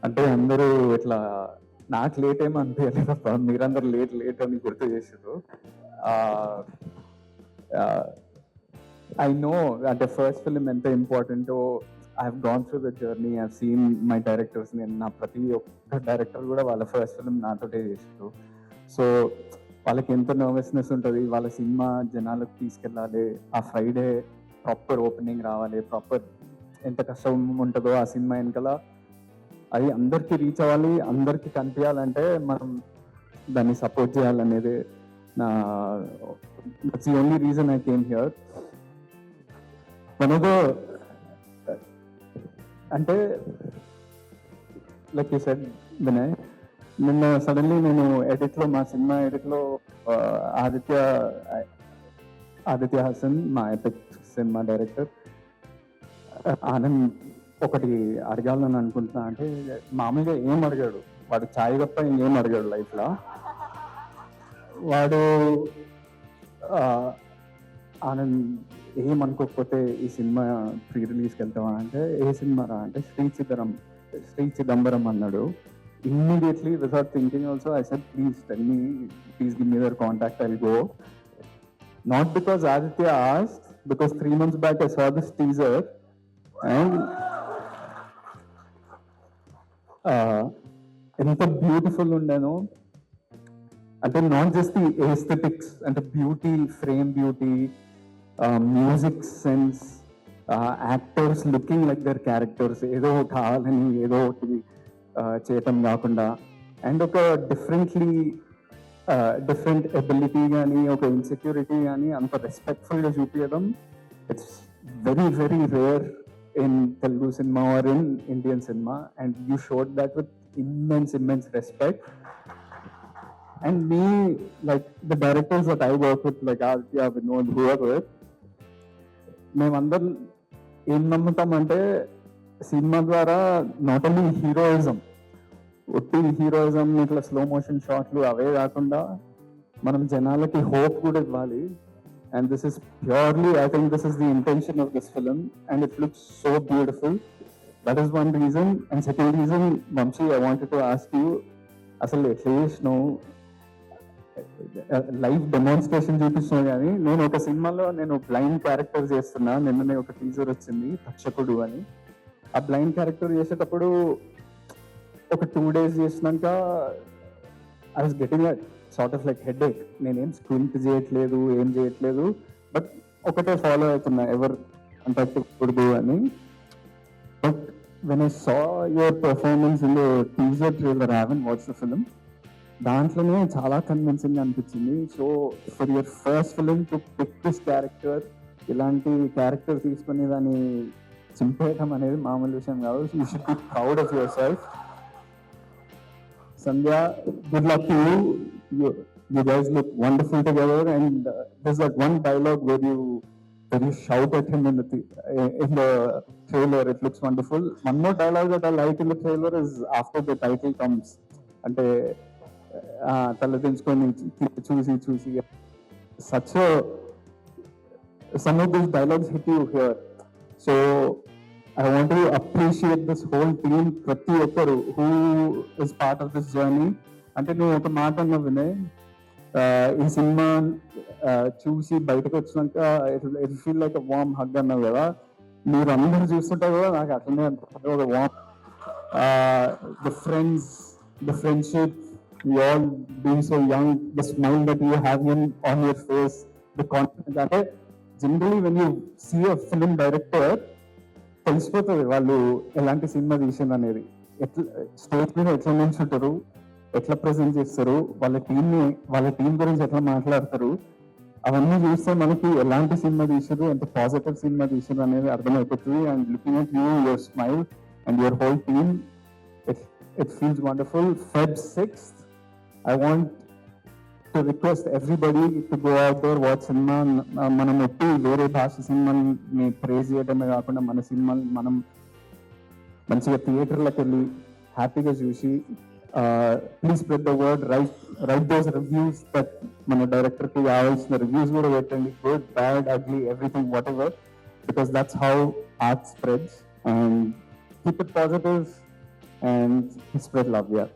అంటే అందరూ ఇట్లా నాకు లేట్ ఏమో అనిపించలేదు తప్ప మీరందరూ లేట్ లేట్ అని గుర్తు చేసారు. ఐ నో అంటే ఫస్ట్ ఫిలిం ఎంత ఇంపార్టెంటో. I have gone through the journey, I have seen my directors. నేను నా ప్రతి ఒక్క డైరెక్టర్ కూడా వాళ్ళ ఫస్ట్ ఫిలిం నాతోటే చేసారు. సో వాళ్ళకి ఎంత నర్వస్నెస్ ఉంటుంది, వాళ్ళ సినిమా జనాలకు తీసుకెళ్ళాలి, ఆ ఫ్రైడే ప్రాపర్ ఓపెనింగ్ రావాలి, ప్రాపర్ ఎంత కష్టం ఉంటుందో ఆ సినిమా వెనకాల అది అందరికీ రీచ్ అవ్వాలి, అందరికీ కనిపించాలంటే మనం దాన్ని సపోర్ట్ చేయాలనేది నా that's the only reason I came here. మనకు అంటే లైక్ యూ సెడ్ వినయ్, నిన్న సడన్లీ నేను ఎడిట్లో మా సినిమా ఎడిట్లో ఆదిత్య హాసన్ మా ఎపిక్ సినిమా డైరెక్టర్ ఆనంద్ ఒకటి అడగాలని అనుకుంటున్నా. అంటే మామూలుగా ఏం అడిగాడు వాడు, ఛాయ్ తప్ప ఇంకేం అడిగాడు లైఫ్లో. వాడు ఆనంద్ ఏమనుకోకపోతే ఈ సినిమా ప్రీ రిలీజ్కి వెళ్తావా అంటే, ఏ సినిమా రా అంటే శ్రీ చిదంబరం అన్నాడు. Immediately without thinking also I said please tell me, please give me your contact, I will go. Not because Aditya asked, because 3 months back I saw this teaser and ఎంత beautiful ఉండేనో. అంటే not just the aesthetics, అంటే beauty, frame beauty, music sense, actors looking like their characters, ఏదో కావాలని ఏదో ఒకటి చేయటం కాకుండా, అండ్ ఒక డిఫరెంట్ ఎబిలిటీ కానీ ఒక ఇన్సెక్యూరిటీ కానీ అంత రెస్పెక్ట్ఫుల్గా చూపించడం, it's very very rare in Telugu cinema or in Indian cinema, and you showed that with immense respect. And me, like the directors that I work with, like Aditya, Vinod, whoever, మేమందరం ఏం నమ్ముతామంటే cinema ద్వారా not only heroism, ఒట్టి heroism ఇట్లా slow motion షాట్లు అవే కాకుండా మనం జనాలకి hope కూడా ఇవ్వాలి. And this is purely, I think this is the intention of this film, and it looks so beautiful. That is one reason. And second reason, Vamshi, I wanted to ask you, అసలు at least నువ్వు live demonstration చూపిస్తున్నావు కానీ, నేను ఒక సినిమాలో నేను blind character చేస్తున్నా. నిన్ననే ఒక టీజర్ వచ్చింది తక్షకుడు అని. ఆ బ్లైండ్ క్యారెక్టర్ చేసేటప్పుడు ఒక 2 days చేసినాక I was getting sort of like headache. నేనేం స్క్వింట్ చేయట్లేదు, ఏం చేయట్లేదు, బట్ ఒకటే ఫాలో అవుతున్నా, ఎవరు అంటకూడదు అని. But when I saw your performance in the teaser trailer, I haven't watched the film, దాంట్లోనే చాలా కన్విన్సింగ్ అనిపించింది. So for your first film to pick this character, ఇలాంటి క్యారెక్టర్ తీసుకుని దాన్ని చింపేయటం అనేది మామూలు విషయం కాదు. You should be proud of yourself. Sandhya, good luck to you. You guys look wonderful together, and there's that one dialogue where you shout at him in the trailer. It looks wonderful. One more dialogue that I like in the trailer is after the title comes. Ante taladinchukoni చూసి such a, some of these dialogues hit you here. So I want to appreciate this whole team, ప్రతి ఒక్కరు who is part of this journey. అంటే నువ్వు ఒక మాట అన్న వినయ్, ఈ cinema చూసి బయటకు వచ్చినాక it feel like warm hug అన్నావు కదా. మీరు అందరూ చూస్తుంటారు కదా, నాకు అట్లనే అనిపిస్తుంది ఒక warm. The friends, the friendship, you all being so young, the smile that you have on your face, the confidence. అంటే generally when you see a film director తెలిసిపోతుంది వాళ్ళు ఎలాంటి సినిమా తీసింది అనేది. ఎట్లా స్టేజ్ మీద ఎట్లా నిల్చుంటారు, ఎట్లా ప్రజెంట్ చేస్తారు, వాళ్ళ టీం గురించి ఎట్లా మాట్లాడతారు, అవన్నీ చూస్తే మనకి ఎలాంటి సినిమా తీసారు, ఎంత పాజిటివ్ సినిమా తీసారు అనేది అర్థమైపోతుంది. And looking at you, your smile and your whole team, it feels wonderful. Feb 6th, I want to request everybody to go out there, watch cinema. మనం ఒట్టి వేరే భాష సినిమాని ప్రేజ్ చేయడమే కాకుండా మన సినిమాని మనం మంచిగా థియేటర్లకు వెళ్ళి హ్యాపీగా చూసి, please spread the word, right those reviews that మన డైరెక్టర్కి కావాల్సిన రివ్యూస్ కూడా పెట్టండి, good, bad, ugly, everything, what ever, because that's how art spreads. And keep it positive and spread love. Yeah.